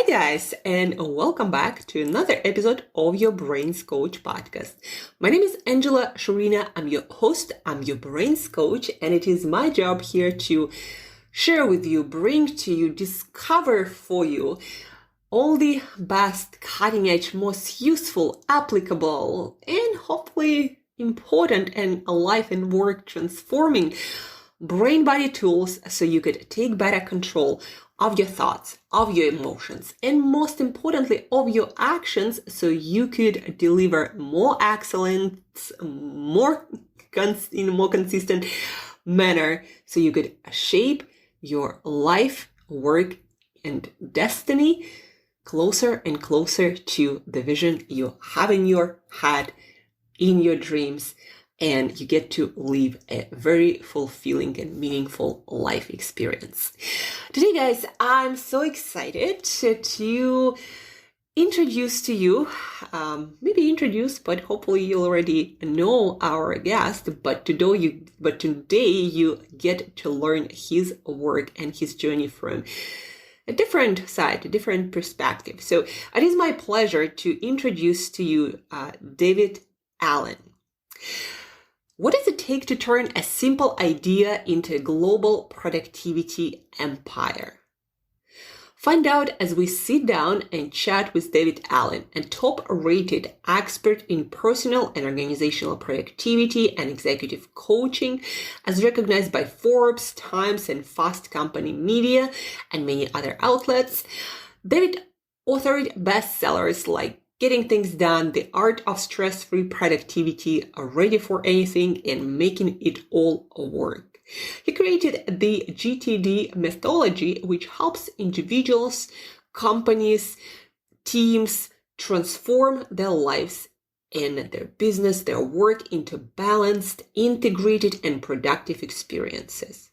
guys, and welcome back to another episode of your Brains Coach podcast. My name is Angela Shurina. I'm your host, I'm your Brains Coach, and it is my job here to share with you, bring to you, discover for you all the best, cutting edge, most useful, applicable, and hopefully important and life and work transforming brain body tools so you could take better control of your thoughts, of your emotions, and most importantly, of your actions so you could deliver more excellence, in a more consistent manner so you could shape your life, work, and destiny closer and closer to the vision you have in your head, in your dreams, and you get to live a very fulfilling and meaningful life experience. Today, guys, I'm so excited to introduce to you, but hopefully you already know our guest, but today you get to learn his work and his journey from a different side, a different perspective. So it is my pleasure to introduce to you David Allen. What does it take to turn a simple idea into a global productivity empire? Find out as we sit down and chat with David Allen, a top-rated expert in personal and organizational productivity and executive coaching, as recognized by Forbes, Times, and Fast Company Media, and many other outlets. David authored bestsellers like Getting Things Done, The Art of Stress-Free Productivity, Ready for Anything, and Making It All Work. He created the GTD methodology, which helps individuals, companies, teams transform their lives and their business, their work into balanced, integrated, and productive experiences.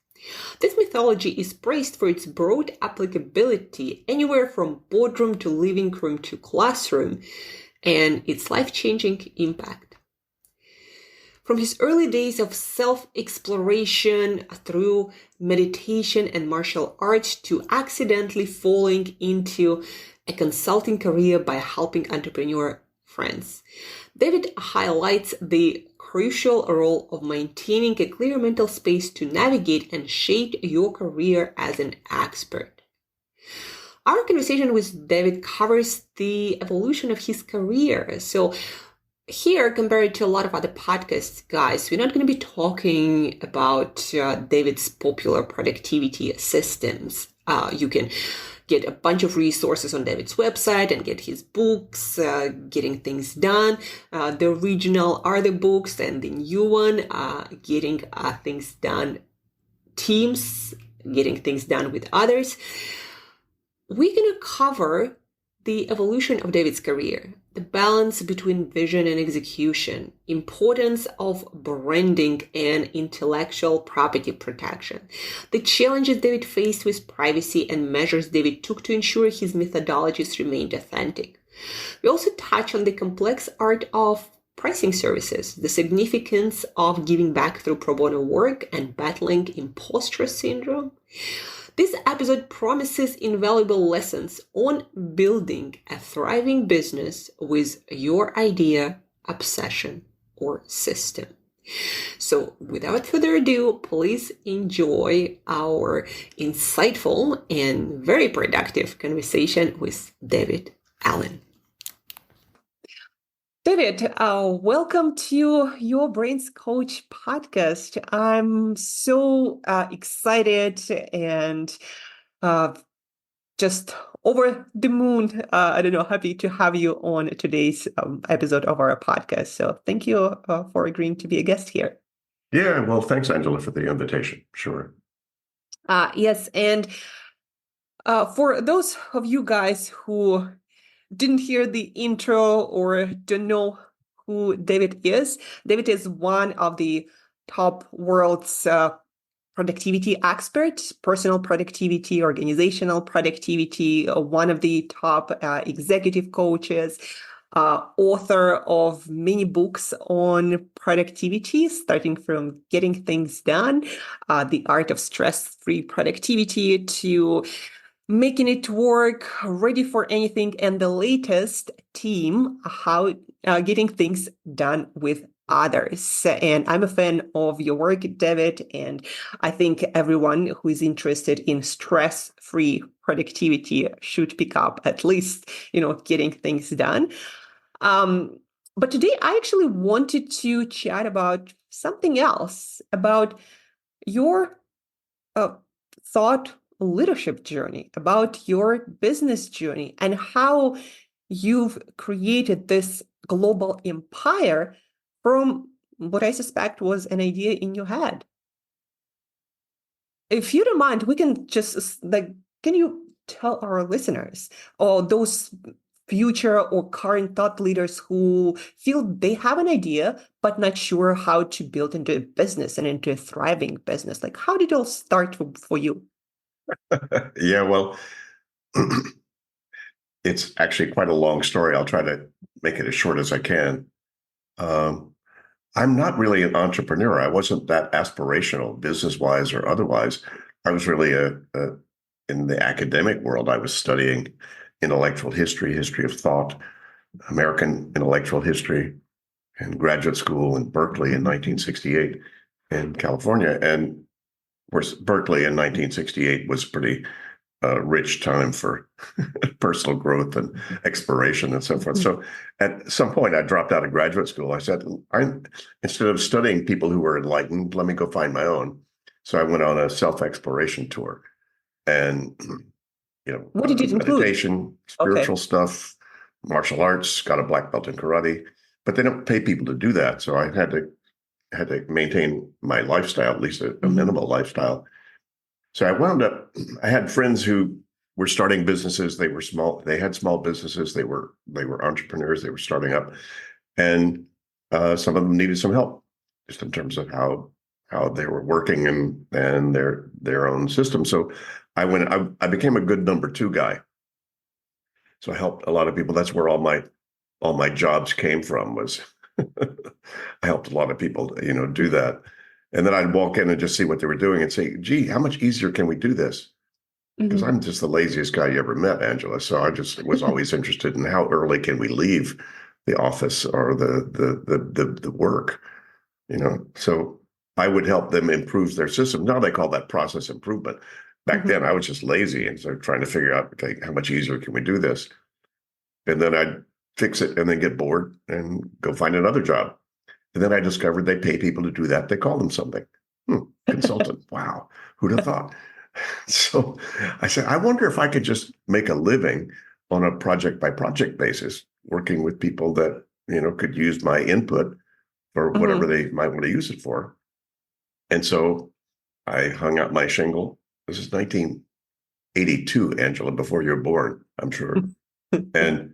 This methodology is praised for its broad applicability anywhere from boardroom to living room to classroom and its life-changing impact. From his early days of self-exploration through meditation and martial arts to accidentally falling into a consulting career by helping entrepreneur friends, David highlights the crucial role of maintaining a clear mental space to navigate and shape your career as an expert. Our conversation with David covers the evolution of his career. So here, compared to a lot of other podcasts, guys, we're not going to be talking about David's popular productivity systems. You can get a bunch of resources on David's website and get his books, Getting Things Done. The original are the books, and the new one, Getting Things Done Teams, Getting Things Done with Others. We're going to cover the evolution of David's career, the balance between vision and execution, importance of branding and intellectual property protection, the challenges David faced with privacy and measures David took to ensure his methodologies remained authentic. We also touch on the complex art of pricing services, the significance of giving back through pro bono work and battling imposter syndrome. This episode promises invaluable lessons on building a thriving business with your idea, obsession, or system. So without further ado, please enjoy our insightful and very productive conversation with David Allen. David, welcome to your Brains Coach podcast. I'm so excited and just over the moon. Happy to have you on today's episode of our podcast. So thank you for agreeing to be a guest here. Yeah, well, thanks, Angela, for the invitation. Sure. Yes, and for those of you guys who didn't hear the intro or don't know who David is one of the top world's productivity experts, personal productivity, organizational productivity, one of the top executive coaches, author of many books on productivity, starting from Getting Things Done, The Art of Stress-Free Productivity, to making it work, ready for anything, and the latest team, how getting things done with others. And I'm a fan of your work, David, and I think everyone who is interested in stress-free productivity should pick up at least, getting things done. But today I actually wanted to chat about something else, about your thought leadership journey, about your business journey, and how you've created this global empire from what I suspect was an idea in your head. If you don't mind, we can just can you tell our listeners or those future or current thought leaders who feel they have an idea but not sure how to build into a business and into a thriving business? Like, how did it all start for you? Yeah, well, it's actually quite a long story. I'll try to make it as short as I can. Um, I'm not really an entrepreneur. I wasn't that aspirational, business-wise or otherwise. I was really in the academic world. I was studying intellectual history, history of thought, American intellectual history, in graduate school in Berkeley in 1968 in California. And of course, Berkeley in 1968 was pretty rich time for personal growth and exploration and so forth. So at some point, I dropped out of graduate school. I said, instead of studying people who were enlightened, let me go find my own. So I went on a self-exploration tour, and What did it include? meditation, spiritual stuff, martial arts. Got a black belt in karate, but they don't pay people to do that. So I had to maintain my lifestyle, at least a minimal lifestyle. So I wound up, I had friends who were starting businesses. They were small, they had small businesses. They were entrepreneurs. They were starting up, and some of them needed some help just in terms of how they were working and their own system. So I became a good number two guy. So I helped a lot of people. That's where all my jobs came from, was I helped a lot of people, do that. And then I'd walk in and just see what they were doing and say, gee, how much easier can we do this? Because I'm just the laziest guy you ever met, Angela. So I just was always interested in how early can we leave the office or the work, So I would help them improve their system. Now they call that process improvement. Back then I was just lazy, and so trying to figure out, okay, how much easier can we do this? And then I'd fix it and then get bored and go find another job. And then I discovered they pay people to do that. They call them something. Consultant. Wow. Who'd have thought? So I said, I wonder if I could just make a living on a project by project basis, working with people that, could use my input for whatever they might want to use it for. And so I hung out my shingle. This is 1982, Angela, before you were born, I'm sure. And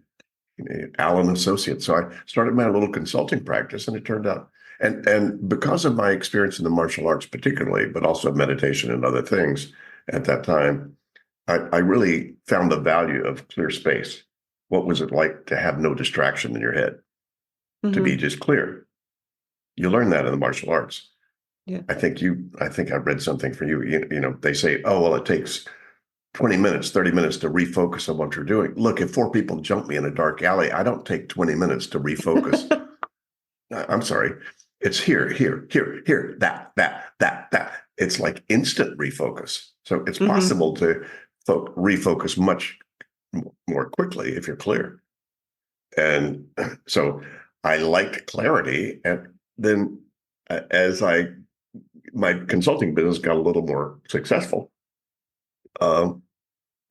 Allen Associates. So I started my little consulting practice, and it turned out, and because of my experience in the martial arts particularly, but also meditation and other things at that time, I really found the value of clear space. What was it like to have no distraction in your head, to be just clear? You learn that in the martial arts. Yeah. I think I read something for you. They say, oh, well, it takes 20 minutes, 30 minutes to refocus on what you're doing. Look, if 4 people jump me in a dark alley, I don't take 20 minutes to refocus. I'm sorry. It's here, that. It's like instant refocus. So it's possible to refocus much more quickly if you're clear. And so I liked clarity. And then as my consulting business got a little more successful,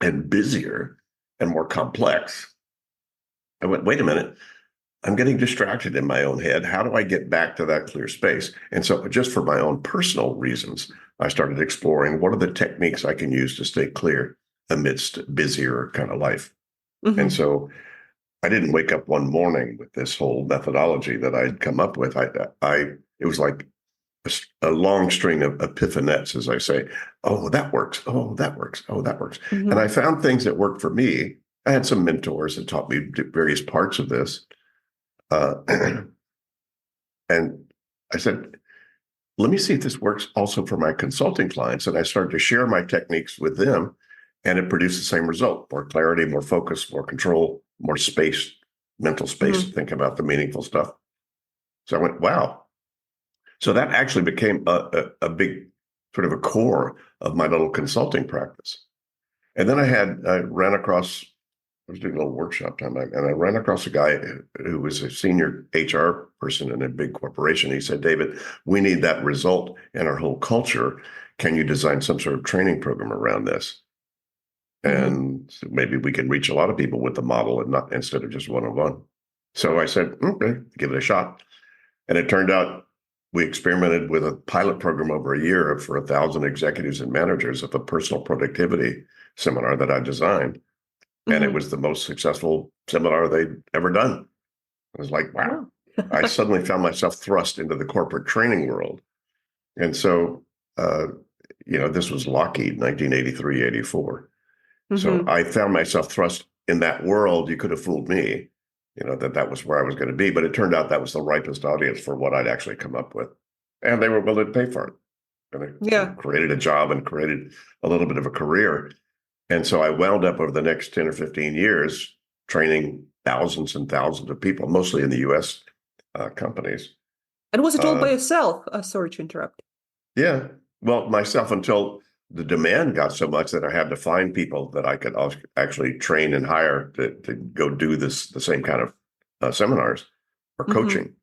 and busier and more complex, I went, wait a minute, I'm getting distracted in my own head. How do I get back to that clear space? And so just for my own personal reasons, I started exploring what are the techniques I can use to stay clear amidst busier kind of life. And so I didn't wake up one morning with this whole methodology that I'd come up with. It was like a long string of epiphanettes, as I say. Oh, that works. Oh, that works. Oh, that works. And I found things that worked for me. I had some mentors that taught me various parts of this. And I said, let me see if this works also for my consulting clients. And I started to share my techniques with them. And it produced the same result: more clarity, more focus, more control, more space, mental space to think about the meaningful stuff. So I went, wow. So that actually became a big sort of a core of my little consulting practice. And then I ran across, I was doing a little workshop time, and I ran across a guy who was a senior HR person in a big corporation. He said, David, we need that result in our whole culture. Can you design some sort of training program around this? And maybe we can reach a lot of people with the model and not instead of just one-on-one. So I said, okay, give it a shot. And it turned out we experimented with a pilot program over a year for 1,000 executives and managers of a personal productivity seminar that I designed. And it was the most successful seminar they'd ever done. I was like, wow. I suddenly found myself thrust into the corporate training world. And so, this was Lockheed, 1983, 84. So I found myself thrust in that world. You could have fooled me, that was where I was going to be. But it turned out that was the ripest audience for what I'd actually come up with. And they were willing to pay for it. And it created a job and created a little bit of a career. And so I wound up over the next 10 or 15 years training thousands and thousands of people, mostly in the U.S. Companies. And was it all by yourself? Sorry to interrupt. Yeah. Well, myself, until the demand got so much that I had to find people that I could actually train and hire to go do the same kind of seminars or coaching.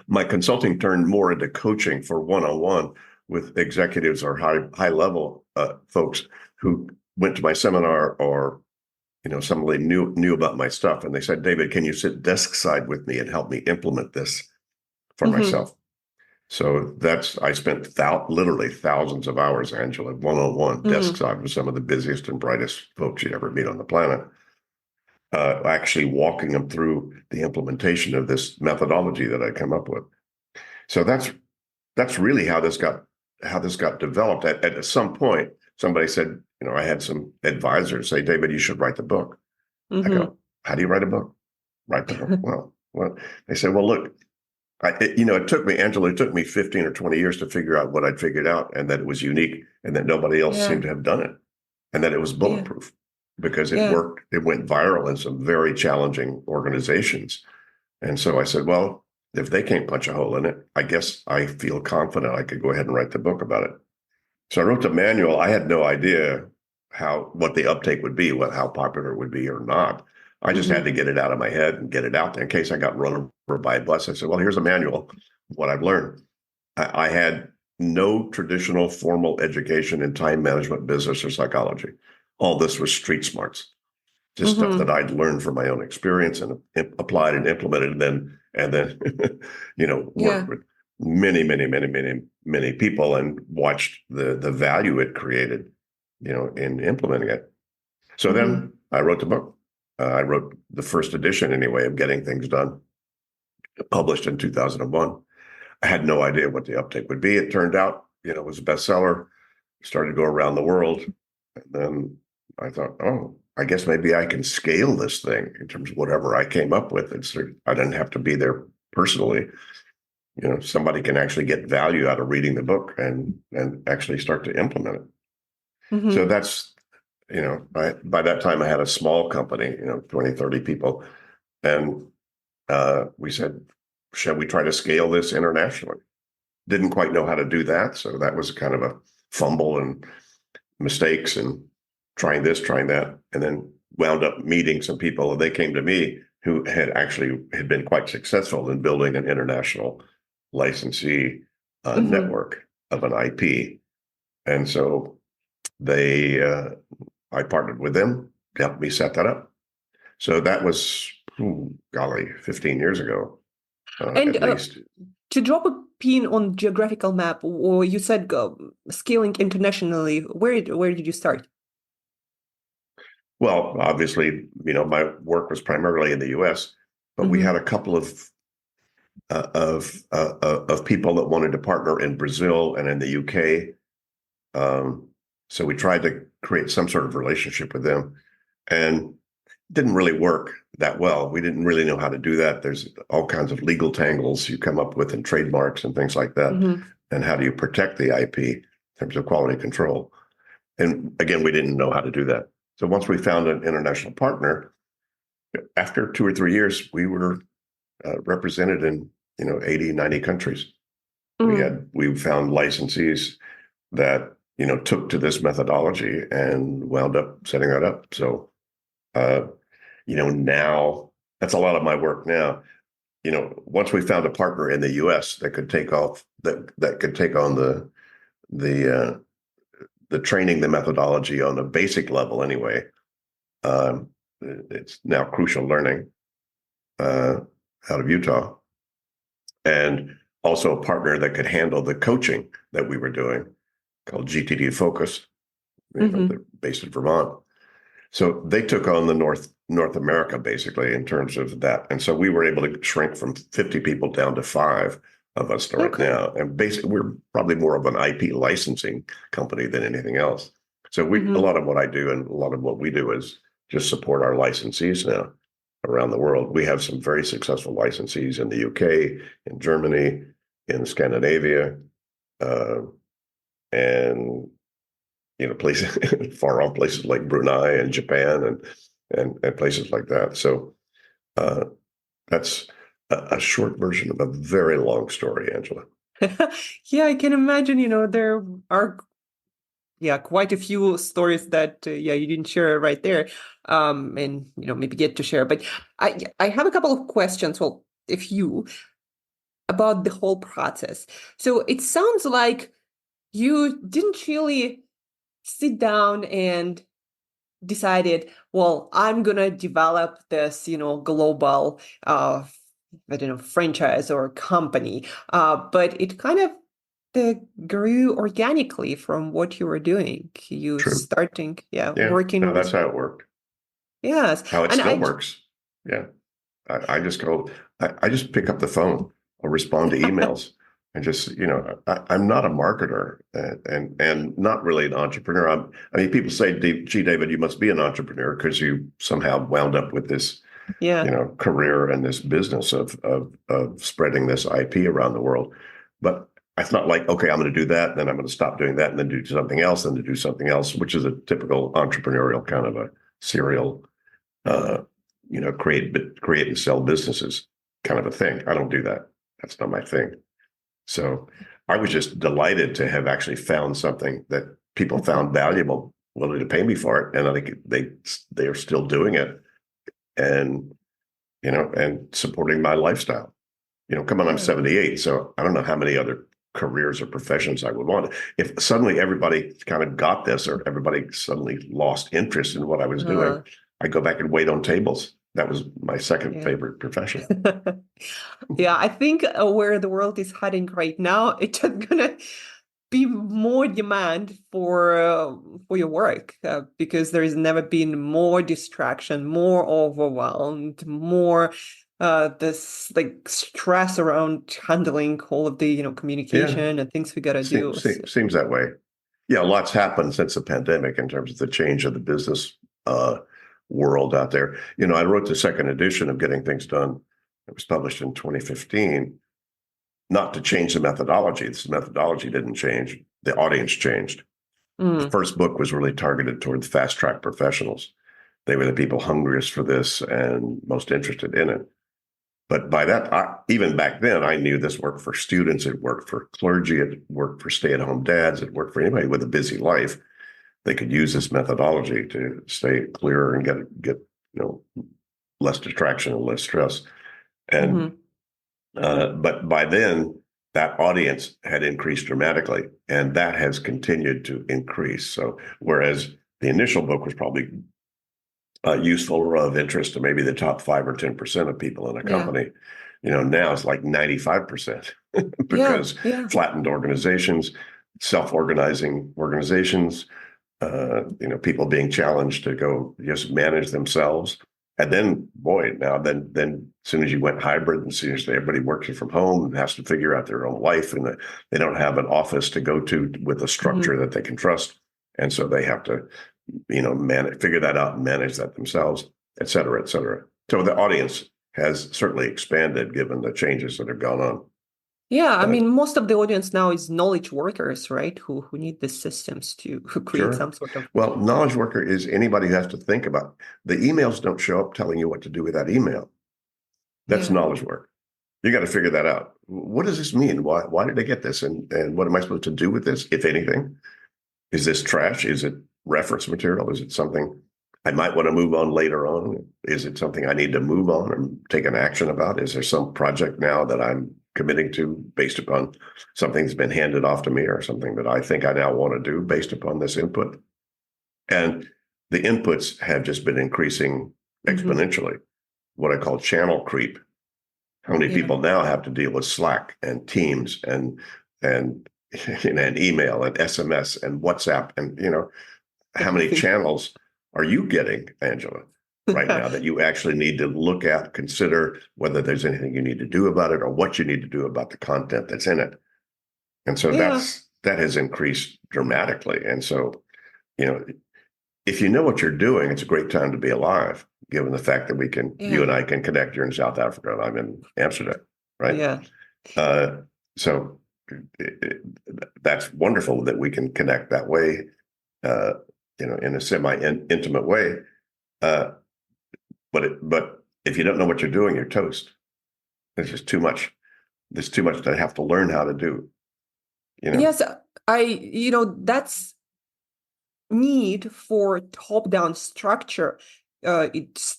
My consulting turned more into coaching for one-on-one with executives or high level folks who went to my seminar, or somebody knew about my stuff, and they said, David, can you sit desk side with me and help me implement this for myself? So I spent literally thousands of hours, Angela, one-on-one, desk side with some of the busiest and brightest folks you'd ever meet on the planet, actually walking them through the implementation of this methodology that I come up with. So that's really how this got developed. At some point, somebody said, I had some advisors say, David, you should write the book. I go, how do you write a book? Write the book. Well, they said, well, look, it took me, Angela, it took me 15 or 20 years to figure out what I'd figured out, and that it was unique, and that nobody else seemed to have done it, and that it was bulletproof because it worked. It went viral in some very challenging organizations. And so I said, well, if they can't punch a hole in it, I guess I feel confident I could go ahead and write the book about it. So I wrote the manual. I had no idea what the uptake would be, how popular it would be or not. I just had to get it out of my head and get it out there in case I got run over by a bus. I said, well, here's a manual of what I've learned. I had no traditional formal education in time management, business, or psychology. All this was street smarts, just stuff that I'd learned from my own experience and applied and implemented, and then worked with many, many, many, many, many people and watched the value it created, in implementing it. So then I wrote the book. I wrote the first edition, anyway, of Getting Things Done, published in 2001. I had no idea what the uptake would be. It turned out, it was a bestseller, started to go around the world. And then I thought, I guess maybe I can scale this thing in terms of whatever I came up with. I didn't have to be there personally. Somebody can actually get value out of reading the book and actually start to implement it. So that's, by that time I had a small company, 20, 30 people. And we said, shall we try to scale this internationally? Didn't quite know how to do that. So that was kind of a fumble and mistakes and trying this, trying that, and then wound up meeting some people. And they came to me who had been quite successful in building an international licensee network of an IP. And so I partnered with them to help me set that up. So that was, 15 years ago, at least. To drop a pin on geographical map, or you said scaling internationally, where did you start? Well, obviously, my work was primarily in the U.S., but we had a couple of people that wanted to partner in Brazil and in the U.K. So we tried to create some sort of relationship with them, and didn't really work that well. We didn't really know how to do that. There's all kinds of legal tangles you come up with and trademarks and things like that. And how do you protect the IP in terms of quality control? And again, we didn't know how to do that. So once we found an international partner, after 2 or 3 years, we were represented in 80, 90 countries. Mm. We found licensees that took to this methodology and wound up setting that up. So uh, now that's a lot of my work now. Once we found a partner in the U.S. that could take off that could take on the training, the methodology on a basic level anyway. It's now Crucial Learning out of Utah, and also a partner that could handle the coaching that we were doing called GTD Focus. They're based in Vermont. So they took on the North America basically in terms of that. And so we were able to shrink from 50 people down to 5 of us right Okay. now. And basically we're probably more of an IP licensing company than anything else. So a lot of what I do and a lot of what we do is just support our licensees now around the world. We have some very successful licensees in the UK, in Germany, in Scandinavia, and places far off places like Brunei and Japan and places like that. So that's a short version of a very long story, Angela. Yeah, I can imagine, there are quite a few stories that you didn't share right there, and maybe get to share. But I have a couple of questions. Well, a few about the whole process. So it sounds like you didn't really sit down and decided, well, I'm gonna develop this, global, I don't know, franchise or company, but it kind of grew organically from what you were doing. You True. starting, Yeah. working No, that's with, how it worked. yes, How it and still works. Yeah. I just I just pick up the phone or respond to emails and just, I'm not a marketer and not really an entrepreneur. I mean, people say, gee, David, you must be an entrepreneur because you somehow wound up with this, yeah, career and this business of spreading this IP around the world. But it's not like, okay, I'm going to do that, then I'm going to stop doing that, and then do something else, and to do something else, which is a typical entrepreneurial kind of a serial uh, create and sell businesses kind of a thing. I don't do that. That's not my thing. So I was just delighted to have actually found something that people found valuable, willing to pay me for it, and I think they are still doing it, and and supporting my lifestyle. Come on, I'm yeah, 78, so I don't know how many other careers or professions I would want. If suddenly everybody kind of got this, or everybody suddenly lost interest in what I was doing, I go back and wait on tables. That was my second yeah. favorite profession. Yeah, I think where the world is heading right now, it's just gonna be more demand for your work, because there has never been more distraction, more overwhelmed, more this like stress around handling all of the Yeah, communication and things we gotta do. seems that way. Yeah, lots happened since the pandemic in terms of the change of the business world out there. I wrote the second edition of Getting Things Done. It was published in 2015, not to change the methodology. This methodology didn't change. The audience changed. The Mm, first book was really targeted toward fast track professionals. They were the people hungriest for this and most interested in it. But by that, even back then, I knew this worked for students. It worked for clergy. It worked for stay-at-home dads. It worked for anybody with a busy life. They could use this methodology to stay clearer and get less distraction and less stress. And mhm. but by then, that audience had increased dramatically, and that has continued to increase. So whereas the initial book was probably useful or of interest to maybe the top 5 or 10% of people in a Yeah, company, now it's like 95% yeah, because yeah. flattened organizations, self-organizing organizations, people being challenged to go just manage themselves. And then, boy, now then, as soon as you went hybrid, and as soon as everybody works from home and has to figure out their own life, and they don't have an office to go to with a structure Mhm. that they can trust, and so they have to, figure that out and manage that themselves, et cetera, et cetera. So the audience has certainly expanded given the changes that have gone on. Yeah, I But mean, most of the audience now is knowledge workers, right? Who need the systems to create sure. some sort of. Well, knowledge worker is anybody who has to think about the emails don't show up telling you what to do with that email. That's Yeah. knowledge work. You got to figure that out. What does this mean? Why did I get this? And what am I supposed to do with this, if anything? Is this trash? Is it reference material? Is it something I might want to move on later on? Is it something I need to move on and take an action about? Is there some project now that I'm committing to based upon something that's been handed off to me or something that I think I now want to do based upon this input? And the inputs have just been increasing Hmm. exponentially, what I call channel creep. How many Yeah. people now have to deal with Slack and Teams and and email and SMS and WhatsApp and how many Everything. channels are you getting, Angela, right now that you actually need to look at, consider whether there's anything you need to do about it or what you need to do about the content that's in it. And so Yeah. that has increased dramatically. And so, you know, if you know what you're doing, it's a great time to be alive, given the fact that you Yeah. and I can connect. You're in South Africa and I'm in Amsterdam, right? Yeah. Uh, so that's wonderful that we can connect that way, uh, in a semi-intimate way. Uh, but if you don't know what you're doing, you're toast. There's just too much. There's too much to have to learn how to do. You know. Yes, that's need for top-down structure. It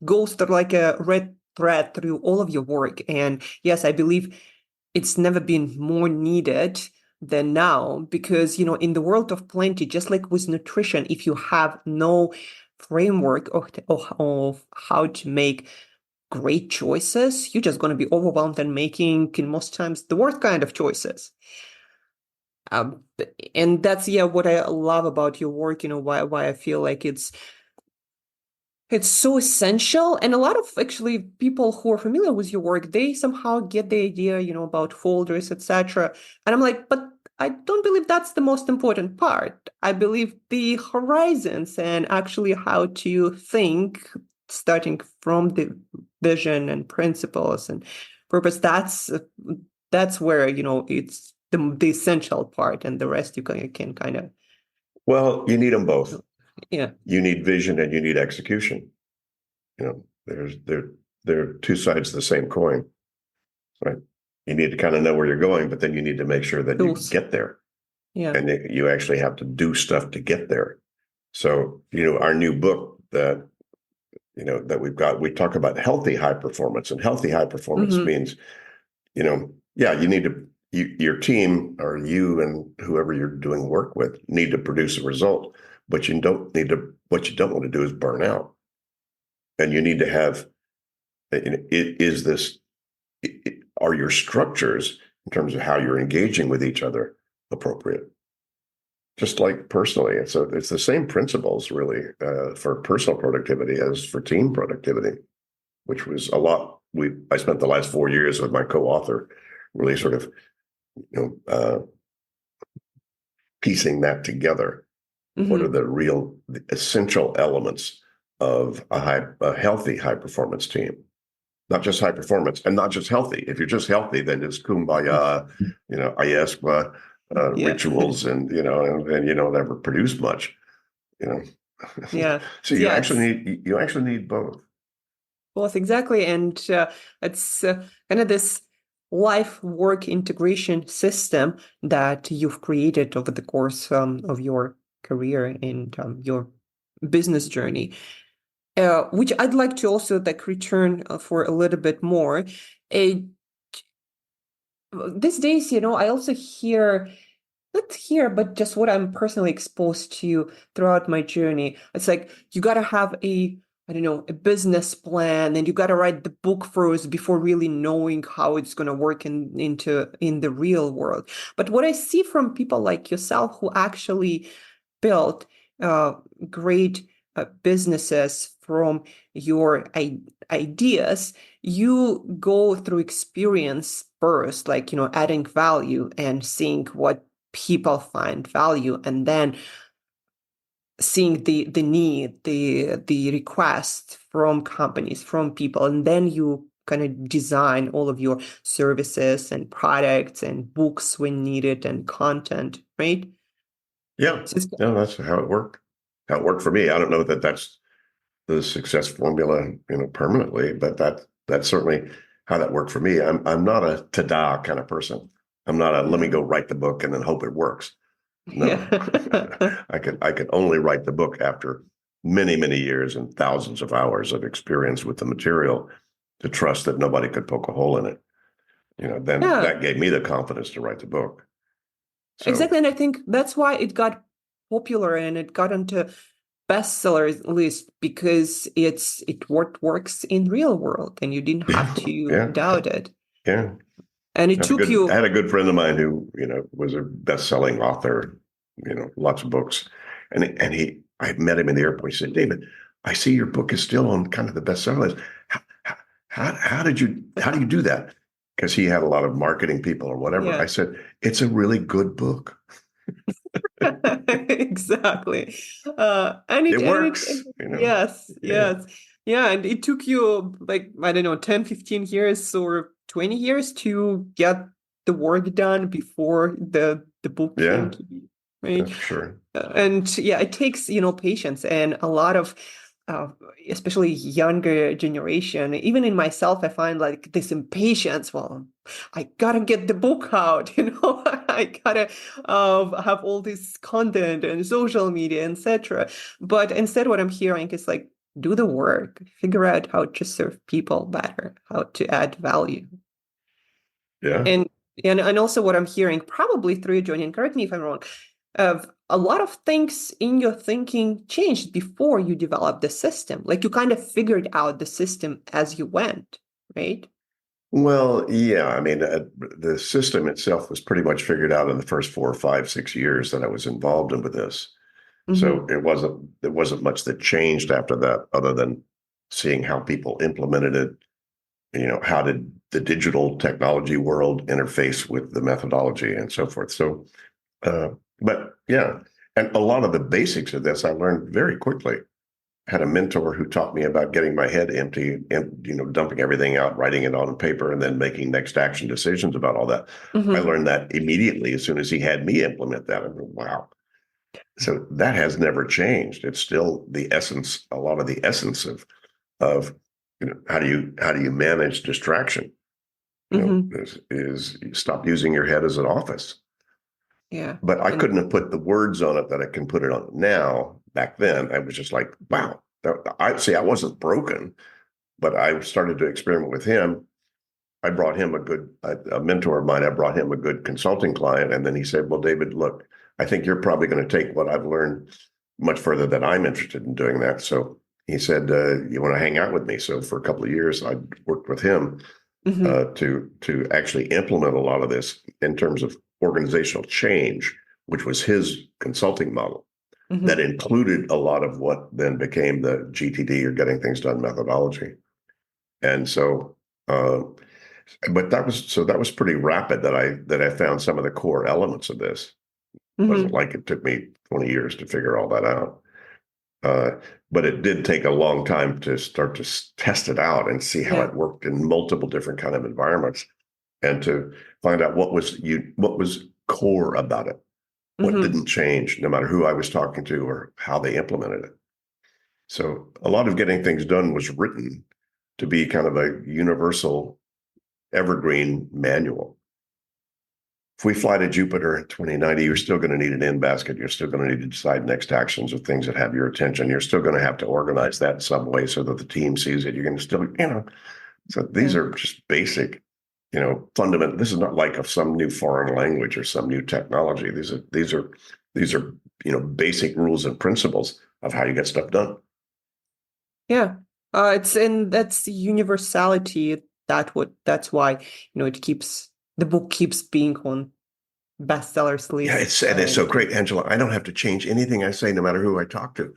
goes through like a red thread through all of your work. And yes, I believe it's never been more needed than now because, in the world of plenty, just like with nutrition, if you have no framework of how to make great choices, you're just going to be overwhelmed and making, in most times, the worst kind of choices. Um, and that's what I love about your work, why I feel like it's so essential. And a lot of actually people who are familiar with your work, they somehow get the idea, about folders, etc. And I'm like, but I don't believe that's the most important part. I believe the horizons and actually how to think, starting from the vision and principles and purpose. That's where, it's the essential part, and the rest you can kind of, Well, you need them both. yeah. You need vision and you need execution. They're two sides of the same coin, right? You need to kind of know where you're going, but then you need to make sure that you Tools. get there, Yeah. and you actually have to do stuff to get there. So, our new book that we talk about healthy high performance, and healthy high performance Hmm. means, yeah, your team or you and whoever you're doing work with need to produce a result, but what you don't want to do is burn out. And you need to have, is this, are your structures in terms of how you're engaging with each other appropriate? Just like personally, it's the same principles really for personal productivity as for team productivity, which was a lot. I spent the last 4 years with my co-author, really sort of piecing that together. What are Hmm. the essential elements of a healthy high performance team? Not just high performance and not just healthy. If you're just healthy, then it's kumbaya, ayespa, Yeah. rituals, and you don't ever produce much, you know. Yeah. So Yeah, it's you actually need both. both exactly. And it's kind of this life work integration system that you've created over the course of your career and your business journey, which I'd like to also like return for a little bit more. Uh, these days, I also hear, not here, but just what I'm personally exposed to throughout my journey. It's like you got to have I don't know, a business plan, and you got to write the book first before really knowing how it's going to work in the real world. But what I see from people like yourself who actually built uh, great businesses from your ideas, you go through experience first, like, adding value and seeing what people find value, and then seeing the need, the request from companies, from people, and then you kind of design all of your services and products and books when needed and content, right? Yeah, So no, that's how it worked. How it worked for me. I don't know that that's the success formula, permanently, but that's certainly how that worked for me. I'm not a ta-da kind of person. I'm not a let me yeah. go write the book and then hope it works. No, Yeah. I could only write the book after many, many years and thousands of hours of experience with the material to trust that nobody could poke a hole in it. Then Yeah, that gave me the confidence to write the book. So exactly. And I think that's why it got popular and it got onto bestseller list because it works in real world and you didn't have yeah, to yeah, doubt it. yeah. And it I had a took good I you, had a good friend of mine who, was a best-selling author, lots of books. And I met him in the airport. He said, David, I see your book is still on kind of the bestseller list. How do you do that? Because he had a lot of marketing people or whatever. I yeah. said, it's a really good book. Exactly. It works, Yes, Yeah. yes. Yeah, and it took you like, I don't know, 10, 15 years or 20 years to get the work done before the book came Yeah, to be, right? that's for sure. And yeah, it takes, patience and a lot of, uh, especially younger generation, even in myself, I find like this impatience. Well, I gotta get the book out, I gotta have all this content and social media, etc. But instead, what I'm hearing is like, do the work, figure out how to serve people better, how to add value. Yeah. And and also what I'm hearing, probably through your journey, and correct me if I'm wrong, of a lot of things in your thinking changed before you developed the system. Like you kind of figured out the system as you went, right? Well, yeah. I mean, the system itself was pretty much figured out in the first 4, 5, 6 years that I was involved in with this. So Mm-hmm. there wasn't much that changed after that, other than seeing how people implemented it. How did the digital technology world interface with the methodology and so forth. So, uh, but yeah, and a lot of the basics of this I learned very quickly. Had a mentor who taught me about getting my head empty and dumping everything out, writing it on paper, and then making next action decisions about all that. I Mm-hmm. learned that immediately as soon as he had me implement that. I went, wow. So that has never changed. It's still the essence, a lot of the essence of how do you manage distraction? Mm-hmm. Is you stop using your head as an office. Yeah. But I And couldn't have put the words on it that I can put it on now. Back then, I was just like, wow. I see. I wasn't broken, but I started to experiment with him. I brought him a mentor of mine. I brought him a good consulting client, and then he said, "Well, David, look, I think you're probably going to take what I've learned much further than I'm interested in doing that." So he said, "You want to hang out with me?" So for a couple of years, I worked with him mm-hmm. to actually implement a lot of this in terms of organizational change, which was his consulting model that Mm-hmm. included a lot of what then became the GTD, or getting things done methodology. And so, uh, but that was pretty rapid that I found some of the core elements of this. It wasn't Mm-hmm. like it took me 20 years to figure all that out. Uh, but it did take a long time to start to test it out and see how Yeah. it worked in multiple different kind of environments, and to find out what was core about it, what Mm-hmm. didn't change, no matter who I was talking to or how they implemented it. So a lot of getting things done was written to be kind of a universal evergreen manual. If we fly to Jupiter in 2090, you're still going to need an in basket. You're still going to need to decide next actions of things that have your attention. You're still going to have to organize that in some way so that the team sees it. You're going to still. So these Yeah. are just basic, fundamental. This is not like of some new foreign language or some new technology. These are basic rules and principles of how you get stuff done. Yeah. That's the universality. That's why, the book keeps being on bestsellers Yeah, list it's so great, Angela. I don't have to change anything I say, no matter who I talk to.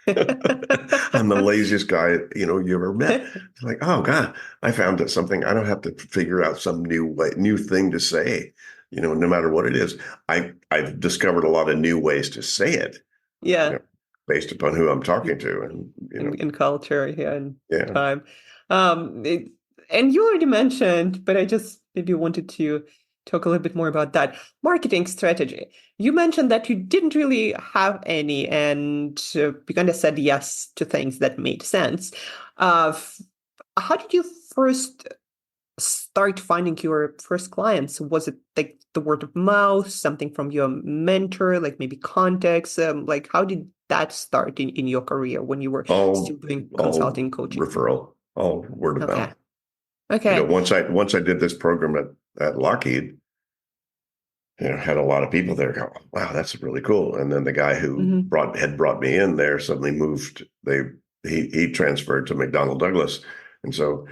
I'm the laziest guy, you ever met. It's like, oh God, I found that something. I don't have to figure out some new thing to say, no matter what it is. I've discovered a lot of new ways to say it, you Yeah. know, based upon who I'm talking to. And, In culture, yeah, and yeah. time. Um, it, And you already mentioned, but I just maybe wanted to talk a little bit more about that marketing strategy. You mentioned that you didn't really have any, and you kind of said yes to things that made sense. How did you first start finding your first clients? Was it like the word of mouth, something from your mentor, like maybe contacts? Like how did that start in your career when you were still all doing all consulting coaching? referral, all word of Okay. mouth. Okay. Once I did this program at Lockheed, had a lot of people there go, wow, that's really cool. And then the guy who Hmm. brought me in there suddenly moved. He transferred to McDonnell Douglas, and so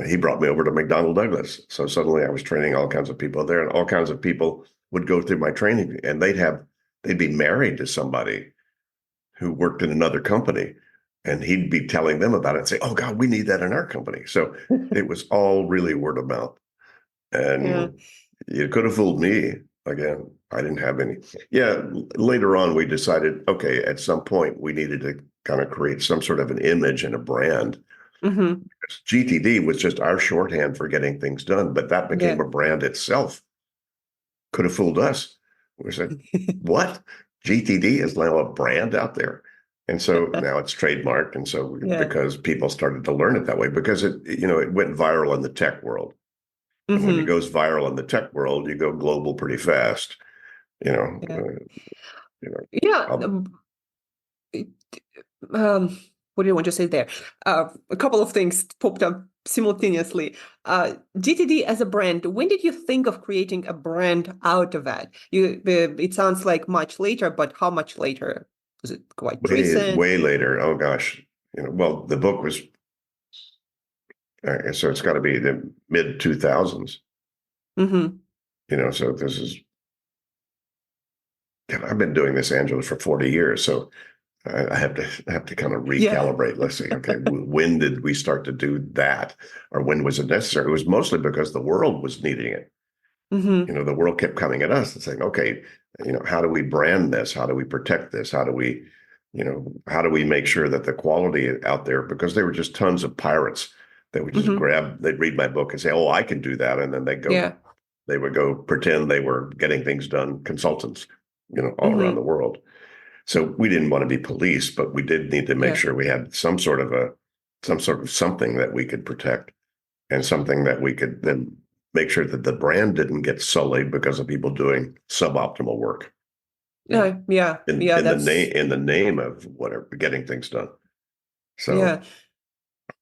he brought me over to McDonnell Douglas. So suddenly I was training all kinds of people there, and all kinds of people would go through my training, and they'd be married to somebody who worked in another company, and he'd be telling them about it and say, "Oh God, we need that in our company." So it was all really word of mouth, Yeah. and you could have fooled me. Again, I didn't have any. Yeah, later on we decided, okay, at some point we needed to kind of create some sort of an image and a brand. Hmm. GTD was just our shorthand for getting things done, but that became Yeah. a brand itself. Could have fooled us. We said, what? GTD is now a brand out there. And so now it's trademarked. And so Yeah. because people started to learn it that way, because it went viral in the tech world. And when it Hmm. goes viral in the tech world, you go global pretty fast. You know, Yeah. uh, you know, Yeah. I'll, It- um, what do you want to say there? A couple of things popped up simultaneously. GTD as a brand, when did you think of creating a brand out of that? It sounds like much later, but how much later? Was it quite recent? way later. Oh gosh. Well, the book was, so it's got to be the mid 2000s. Hmm. So this is, God, I've been doing this, Angela, for 40 years. So I have to kind of Yeah. recalibrate. Let's see. Okay, when did we start to do that, or when was it necessary? It was mostly because the world was needing it. Hmm. The world kept coming at us and saying, "Okay, how do we brand this? How do we protect this? How do we make sure that the quality out there?" Because there were just tons of pirates that would just Hmm. they'd read my book and say, "Oh, I can do that," and then Yeah. they would go pretend they were getting things done, consultants, all around the Hmm. world. So we didn't want to be police, but we did need to make Yeah. sure we had some sort of something that we could protect, and something that we could then make sure that the brand didn't get sullied because of people doing suboptimal work, Yeah. Yeah. Yeah. That's in the name of whatever, getting things done. yeah. So,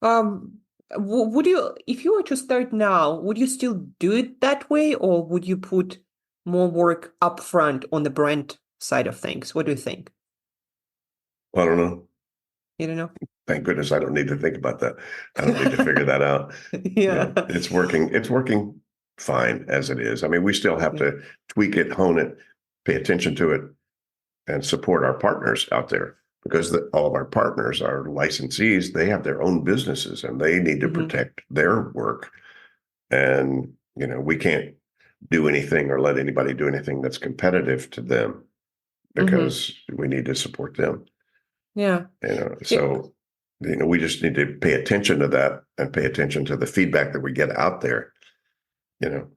Um, would you, if you were to start now, would you still do it that way, or would you put more work upfront on the brand side of things? What do you think? I don't know. You don't know? Thank goodness I don't need to think about that. I don't need to figure that out. Yeah. It's working. It's working fine as it is. I mean, we still have Yeah. to tweak it, hone it, pay attention to it, and support our partners out there, because all of our partners, our licensees, they have their own businesses and they need to Hmm. protect their work. And, we can't do anything or let anybody do anything that's competitive to them, Hmm. because we need to support them. Yeah. Yeah. So, we just need to pay attention to that and pay attention to the feedback that we get out there. You know,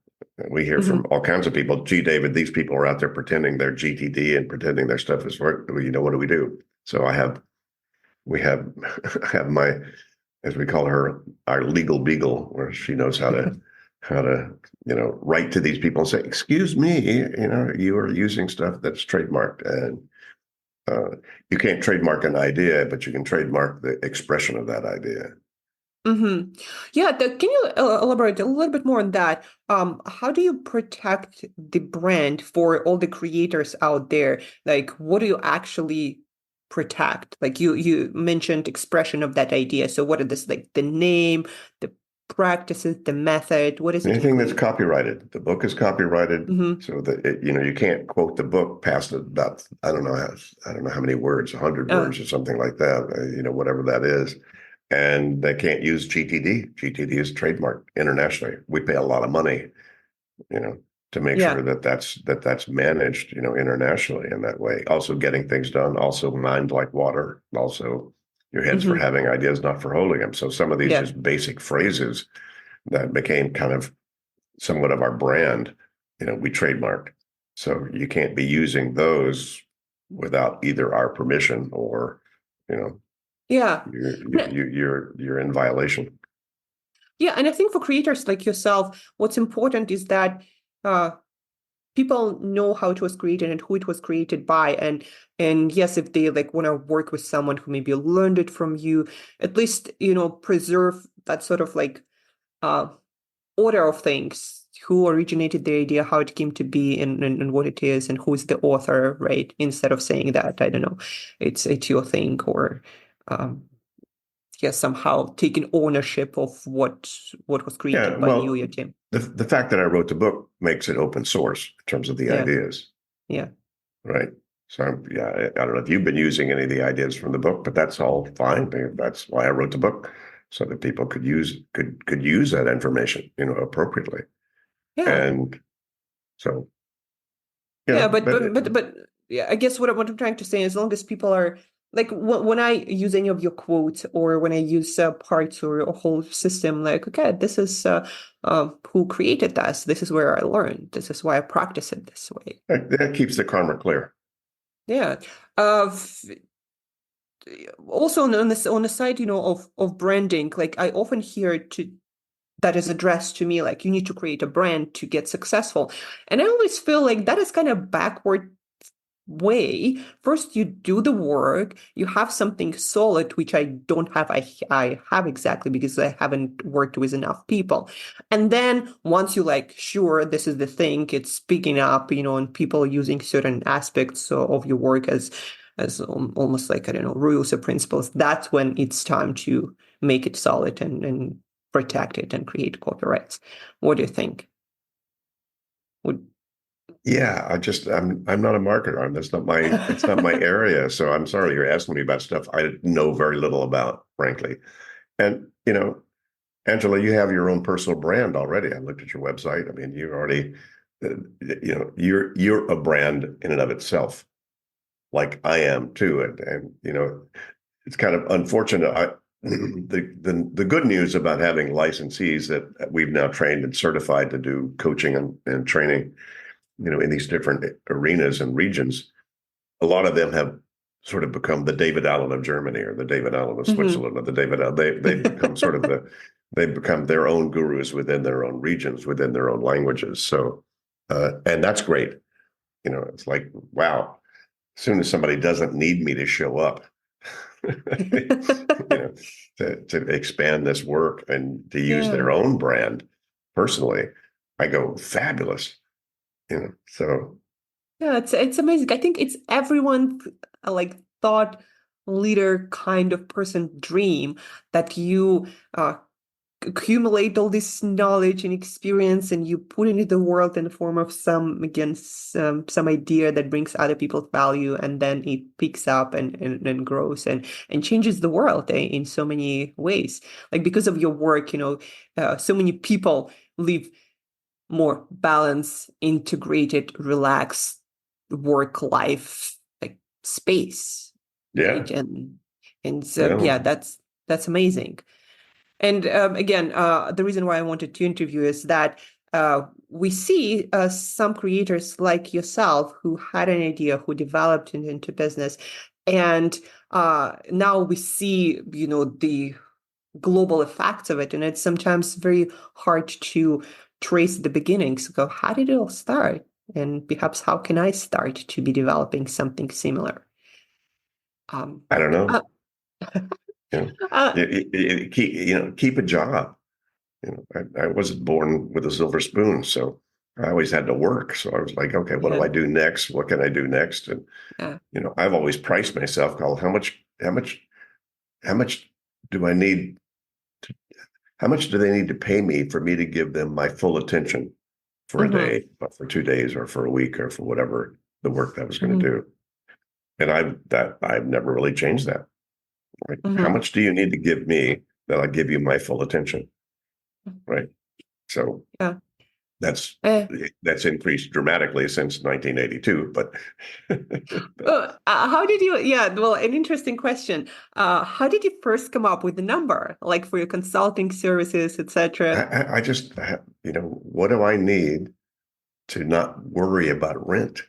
we hear from Hmm. all kinds of people. Gee, David, these people are out there pretending they're GTD and pretending their stuff is work. What do we do? So we have, have my, as we call her, our legal beagle, where she knows how to, write to these people and say, "Excuse me, you are using stuff that's trademarked, and uh, you can't trademark an idea, but you can trademark the expression of that idea." Hmm. Yeah, can you elaborate a little bit more on that? How do you protect the brand for all the creators out there? Like, what do you actually protect? Like you mentioned expression of that idea. So what are this like the name, the practices, the method? What does it Anything that's include? copyrighted, the book is copyrighted, Hmm. so that you can't quote the book past about, I don't know how many words, 100 Uh, words or something like that, whatever that is. And they can't use GTD. GTD is trademarked internationally. We pay a lot of money, you know, to make sure yeah. that that's managed, internationally in that way. Also getting things done, also mind like water, also your head's for Hmm. having ideas, not for holding them. So some of these Yeah. just basic phrases, that became kind of somewhat of our brand. We trademarked. So you can't be using those without either our permission or, you know, Yeah. you're in violation. Yeah, and I think for creators like yourself, what's important is that uh, people know how it was created and who it was created by. And yes, if they like want to work with someone who maybe learned it from you, at least, preserve that sort of like uh, order of things, who originated the idea, how it came to be, and what it is, and who's the author, right? Instead of saying that, I don't know, it's your thing, or um, yeah, somehow taking ownership of what was Yeah, created by you, well, your team. the fact that I wrote the book makes it open source in terms of the Yeah, ideas, yeah, right? So I don't know if you've been using any of the ideas from the book, but that's all fine. That's why I wrote the book, so that people could use that information, appropriately. yeah. And so, Yeah, but but yeah, I guess what I'm trying to say, as long as people are like when I use any of your quotes or when I use parts or a whole system, like, okay, this is who created this. This is where I learned. This is why I practice it this way. that keeps the karma clear. Yeah. Uh, Also on the side, of branding, like I often hear that is addressed to me, like you need to create a brand to get successful, and I always feel like that is kind of backward way. First, you do the work, you have something solid, which I don't have. I have exactly because I haven't worked with enough people. And then once you like, sure, this is the thing, it's picking up, and people using certain aspects of your work as almost like, I don't know, rules or principles. That's when it's time to make it solid and protect it and create copyrights. What do you think? Would Yeah, I'm not a marketer. It's not my area. So I'm sorry you're asking me about stuff I know very little about, frankly. And Angela, you have your own personal brand already. I looked at your website. I mean, you already, you're a brand in and of itself, like I am too. And it's kind of unfortunate. The good news about having licensees that we've now trained and certified to do coaching and training, in these different arenas and regions, a lot of them have sort of become the David Allen of Germany or the David Allen of Mhm. Switzerland or the David Allen. They've become sort of they've become their own gurus within their own regions, within their own languages. So, and that's great. It's like, wow, as soon as somebody doesn't need me to show up, to expand this work and to use Yeah. their own brand personally, I go, fabulous. So Yeah, it's amazing. I think it's everyone like thought leader kind of person dream that you accumulate all this knowledge and experience and you put it into the world in the form of some idea that brings other people value, and then it picks up and grows and changes the world in so many ways. Like because of your work, so many people live more balanced, integrated, relaxed work life like space, yeah, right? And so yeah. yeah, that's amazing. And again, the reason why I wanted to interview is that we see some creators like yourself who had an idea, who developed it into business, and now we see, the global effects of it, and it's sometimes very hard to trace the beginnings. Go, how did it all start? And perhaps how can I start to be developing something similar? Um, I don't uh, know. You know, uh, keep a job. I wasn't born with a silver spoon, so I always had to work. So I was like, okay, what do yeah, I do next? What can I do next? And yeah. I've always priced myself. Called how much do I need? To, how much do they need to pay me for me to give them my full attention for a Hmm. day, or for 2 days, or for a week, or for whatever the work that I was going to Hmm. do? And I've never really changed that. Right? How Hmm. much do you need to give me that I give you my full attention? Right. So Yeah. That's Uh, that's increased dramatically since 1982, but how did you, yeah, well, an interesting question. How did you first come up with the number, like for your consulting services, etc.? I just, what do I need to not worry about rent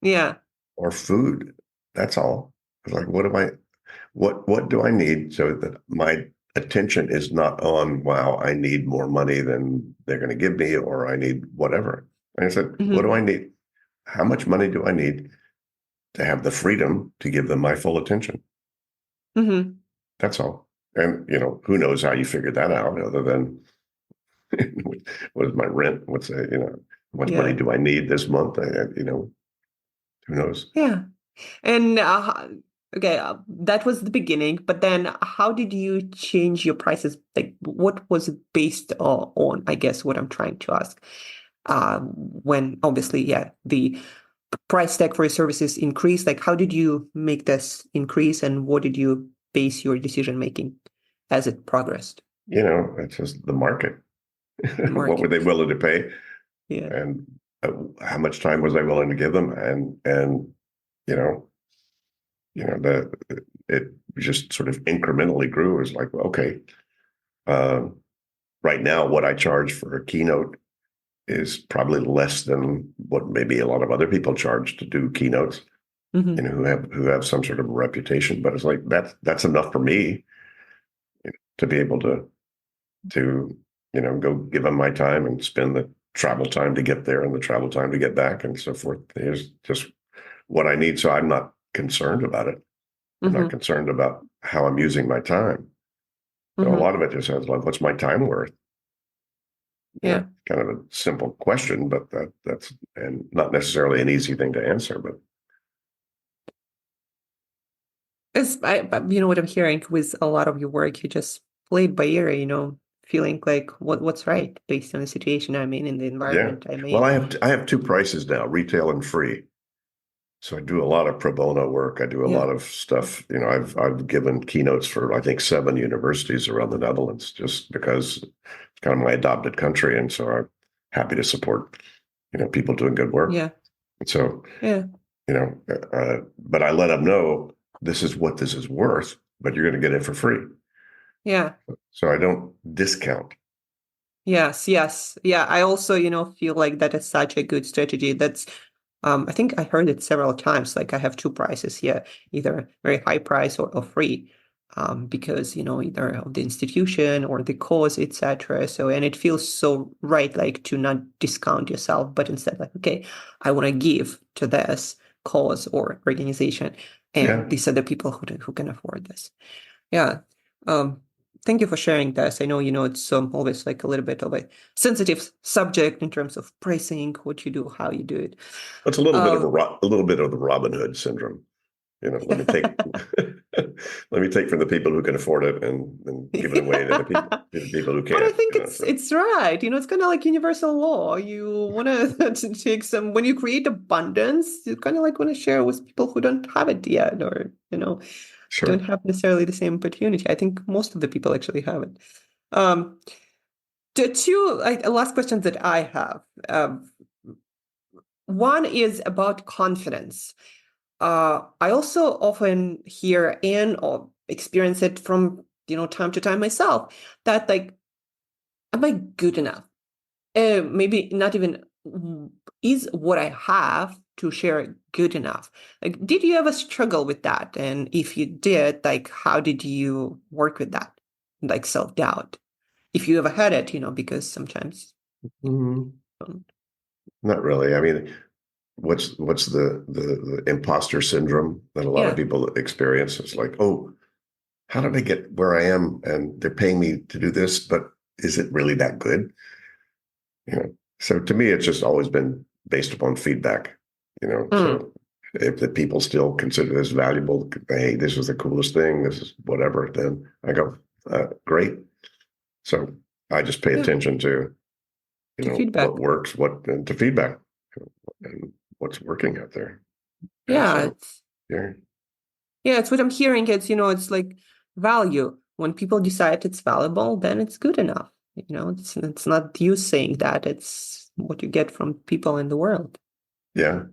Yeah. or food? That's all. It's like, what do I need so that my attention is not on, wow, I need more money than they're going to give me, or I need whatever. And I said, what do Hmm. I need? How much money do I need to have the freedom to give them my full attention? Hmm. That's all. And, who knows how you figured that out other than what is my rent? How much money Yeah. do I need this month? Who knows? Yeah. And okay, that was the beginning, but then how did you change your prices? Like, what was it based on? I guess what I'm trying to ask. When obviously, yeah, the price tag for your services increased, like how did you make this increase and what did you base your decision making as it progressed? It's just the market. The What were market. they willing to pay? Yeah. And how much time was I willing to give them? And you know, the it just sort of incrementally grew. It was like, well, okay, uh, right now, what I charge for a keynote is probably less than what maybe a lot of other people charge to do keynotes. Hmm. Who have some sort of reputation. But it's like that's enough for me to be able to go give them my time and spend the travel time to get there and the travel time to get back and so forth. Here's just what I need. So I'm not concerned about it. I'm not Hmm. concerned about how I'm using my time. So a Hmm. lot of it just says, like, what's my time worth? Yeah. Kind of a simple question, but that's and not necessarily an easy thing to answer. But But you know what I'm hearing with a lot of your work, you just played by ear, feeling like what's right based on the situation I'm in the yeah, environment I'm well, in. I have two prices now: retail and free. So I do a lot of pro bono work. I do a Yeah. lot of stuff. I've given keynotes for I think 7 universities around the Netherlands just because it's kind of my adopted country, and so I'm happy to support people doing good work. Yeah. And so Yeah. but I let them know this is what this is worth, but you're going to get it for free. Yeah. So I don't discount. Yes, yes. Yeah, I also, feel like that is such a good strategy. That's I think I heard it several times. Like I have two prices here, either very high price or free. Because, either of the institution or the cause, etc. So, and it feels so right, like to not discount yourself, but instead like, okay, I want to give to this cause or organization, and Yeah, these are the people who can afford this. Yeah. Um, Thank you for sharing this. I know, it's always like a little bit of a sensitive subject in terms of pricing, what you do, how you do it. it's a little bit of Uh, a little bit of the Robin Hood syndrome. Let me take let me take from the people who can afford it and give it away to the people yeah. who But I can't. think it's So it's right. It's kind of like universal law. You want to take some when you create abundance, you kind of like want to share with people who don't have it yet, or don't sure. have necessarily the same opportunity. I think most of the people actually have it. Um, the two last questions that I have. One is about confidence. I also often hear and or experience it from time to time myself that like, am I good enough? Maybe not even is what I have to share good enough. Like, did you ever struggle with that? And if you did, like, how did you work with that? Like self-doubt, if you ever had it, because sometimes. Mhm. um, Not really. I mean, what's the imposter syndrome that a lot of yeah, people experience? It's like, oh, how did I get where I am? And they're paying me to do this, but is it really that good? So to me, it's just always been based upon feedback. mm, So if the people still consider this valuable, hey, this is the coolest thing, this is whatever, then I go, great. So I just pay yeah, attention to to what feedback. works, and to feedback, and what's working out there. And Yeah, so, it's yeah, yeah, it's what I'm hearing. It's it's like value. When people decide it's valuable, then it's good enough. It's not you saying that, it's what you get from people in the world. Yeah.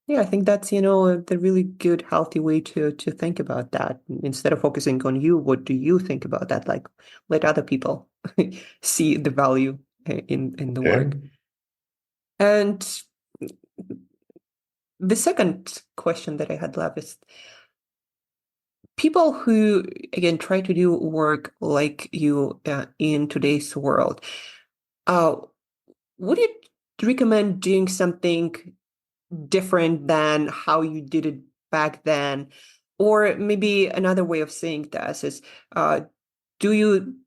Yeah, I think that's, the really good, healthy way to think about that. Instead of focusing on you, what do you think about that? Like, let other people see the value in the Yeah. work. And the second question that I had left is people who, again, try to do work like you in today's world. Uh, would you recommend doing something different than how you did it back then? Or maybe another way of saying this is, uh, do you,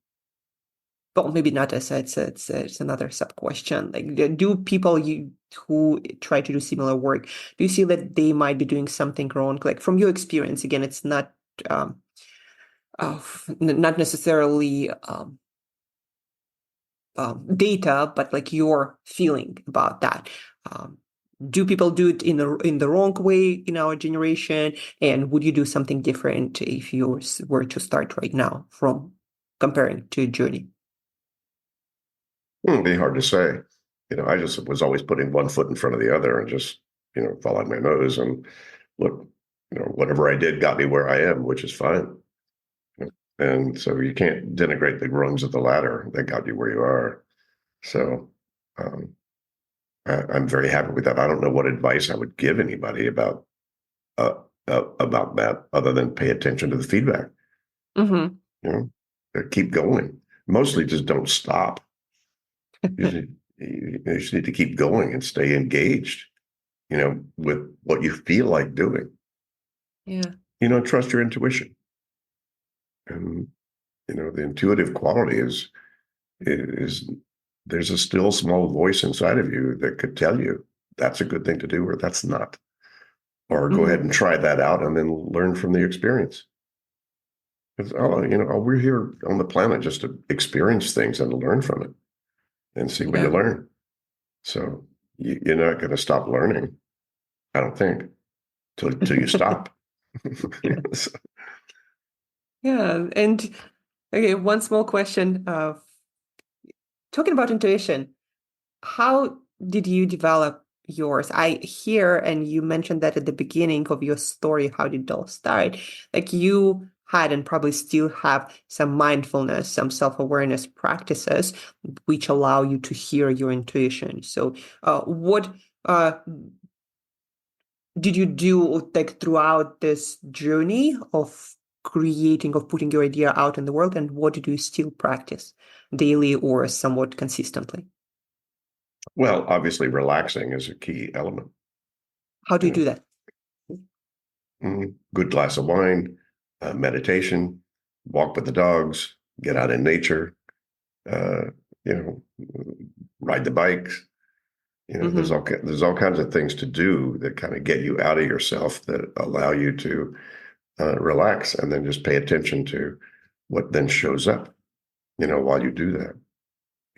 well, maybe not as it's another sub question. Like, do people who try to do similar work, do you see that they might be doing something wrong? Like from your experience, again, it's not um, not necessarily data, but like your feeling about that. Um, do people do it in the wrong way in our generation? And would you do something different if you were to start right now from comparing to journey? It'd be hard to say. I just was always putting one foot in front of the other and just, followed my nose and look, whatever I did got me where I am, which is fine. And so you can't denigrate the rungs of the ladder that got you where you are. So um, I'm very happy with that. I don't know what advice I would give anybody uh, about that other than pay attention to the feedback. Mm-hmm. You know, keep going. Mostly just don't stop. You just need to keep going and stay engaged. With what you feel like doing. Yeah. Trust your intuition. And the intuitive quality is there's a still small voice inside of you that could tell you that's a good thing to do or that's not. Or go ahead Mm-hmm. and try that out and then learn from the experience. Because we're here on the planet just to experience things and to learn from it and see what you Yeah. learn. So you're not going to stop learning, I don't think, till you stop. Yeah. So, Yeah. And okay, one small question. Talking about intuition, how did you develop yours? I hear, and you mentioned that at the beginning of your story, how did it all start? Like you had and probably still have some mindfulness, some self-awareness practices which allow you to hear your intuition. So, what did you do like throughout this journey of creating, of putting your idea out in the world, and what do you still practice daily or somewhat consistently? well, obviously, relaxing is a key element. How do You you know, do that? good glass of wine, meditation, walk with the dogs, get out in nature, uh, you know, ride the bikes. There's Mm-hmm. all kinds of things to do that kind of get you out of yourself that allow you to relax and then just pay attention to what then shows up. While you do that.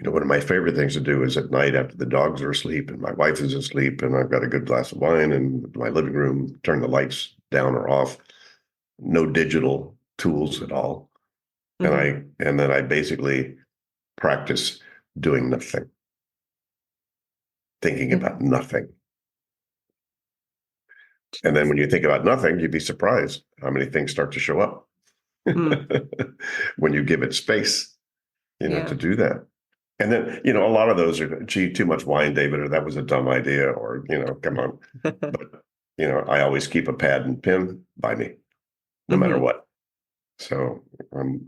One of my favorite things to do is at night after the dogs are asleep and my wife is asleep and I've got a good glass of wine in my living room, turn the lights down or off, no digital tools at all. And Mm-hmm. then I basically practice doing nothing, thinking about nothing. And then when you think about nothing, you'd be surprised how many things start to show up Mm-hmm. when you give it space, to Yeah. do that. And then, a lot of those are, gee, too much wine, David, or that was a dumb idea, or, come on. But, I always keep a pad and pen by me, no matter Mm-hmm. what. So I'm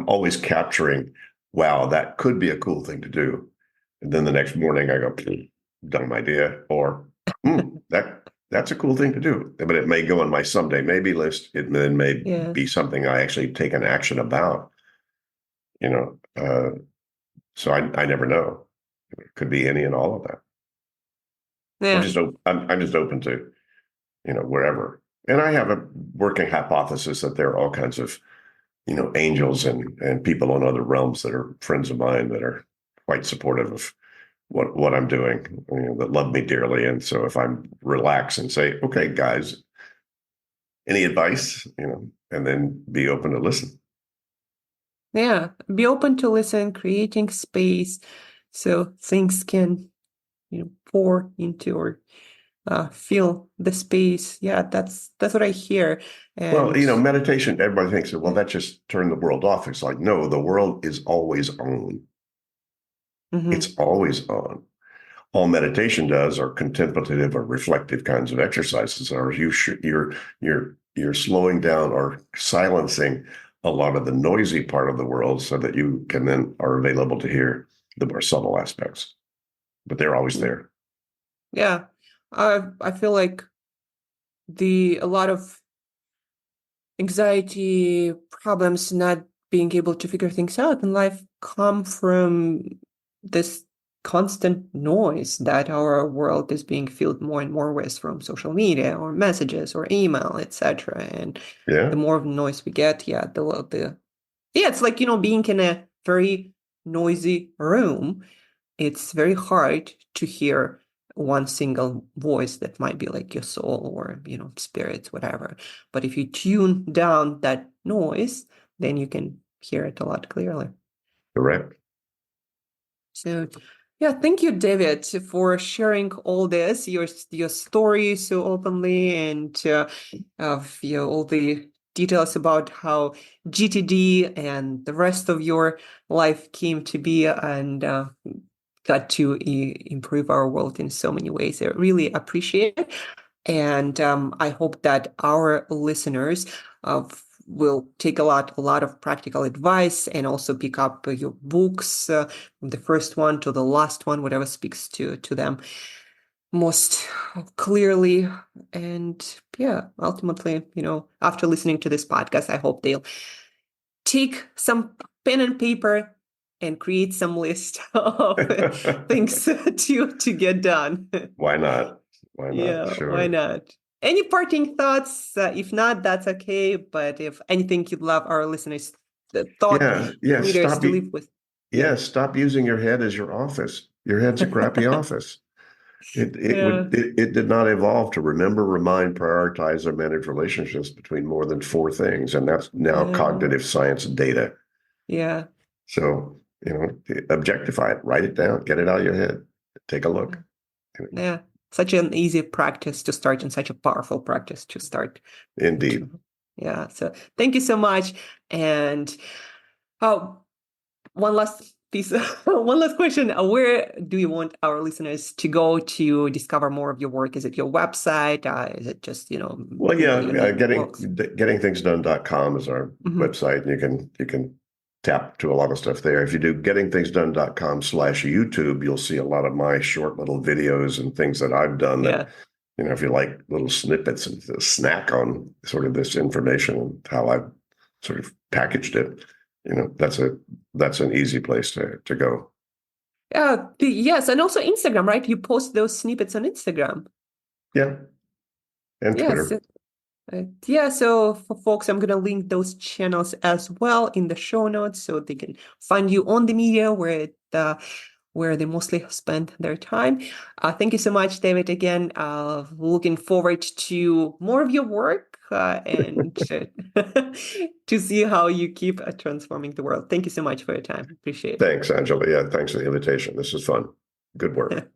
always capturing, wow, that could be a cool thing to do. And then the next morning I go, dumb idea, or that's a cool thing to do. But it may go on my someday maybe list. It then may be Yes. something I actually take an action about, you know. So I never know. It could be any and all of that. Yeah. I'm just open to, wherever. And I have a working hypothesis that there are all kinds of, angels and people in other realms that are friends of mine that are quite supportive of what I'm doing, that love me dearly. And so if I'm relaxed and say, okay, guys, any advice, and then be open to listen. Yeah, be open to listen, creating space so things can, pour into or feel the space. Yeah, that's what I hear. Well, And meditation, everybody thinks, well, yeah. that just turned the world off. It's like, no, the world is always on. It's Hmm. always on. All meditation does are contemplative or reflective kinds of exercises, or you're slowing down or silencing a lot of the noisy part of the world so that you can then are available to hear the more subtle aspects. But they're always there. Yeah. I feel like a lot of anxiety, problems, not being able to figure things out in life come from this constant noise that our world is being filled more and more with from social media or messages or email, etc. And the Yeah, more noise we get, yeah, it's like, being in a very noisy room. It's very hard to hear one single voice that might be like your soul or, spirits, whatever. But if you tune down that noise, then you can hear it a lot clearer. correct. So, yeah, thank you, David, for sharing all this, your story so openly, and of all the details about how GTD and the rest of your life came to be, and got to improve our world in so many ways. I really appreciate it. And I hope that our listeners uh, will take a lot of practical advice and also pick up your books, from the first one to the last one, whatever speaks to them most clearly. And yeah, ultimately, after listening to this podcast, I hope they'll take some pen and paper and create some list of things to get done. Why not? Why not? Yeah, why Sure. not? Any parting thoughts? If not, that's okay. But if anything you'd love our listeners, the thought Yeah, yeah. readers to live with, yeah. Yeah, stop using your head as your office. Your head's a crappy office. Yeah, It did not evolve to remember, remind, prioritize, or manage relationships between more than four things, and that's now yeah, cognitive science data. yeah, So, objectify it, write it down, get it out of your head, take a look. yeah. Such an easy practice to start and such a powerful practice to start. Indeed. To, yeah. So thank you so much. And oh, one last piece, one last question. Where do you want our listeners to go to discover more of your work? Is it your website? Is it just, Well, yeah, your getting books? gettingthingsdone.com is our Hmm. website, and you can tap to a lot of stuff there. If you do gettingthingsdone.com/YouTube, you'll see a lot of my short little videos and things that I've done that, Yeah. if you like little snippets and to snack on sort of this information and how I've sort of packaged it, that's an easy place to go. Yes. And also Instagram, right? You post those snippets on Instagram. Yeah, and Yes. Twitter. Yeah, so for folks, I'm going to link those channels as well in the show notes so they can find you on the media where they mostly spend their time. Thank you so much, David, again. Looking forward to more of your work and to see how you keep transforming the world. Thank you so much for your time. Appreciate Thanks, Angela. Yeah, thanks for the invitation. This is fun. Good work. it.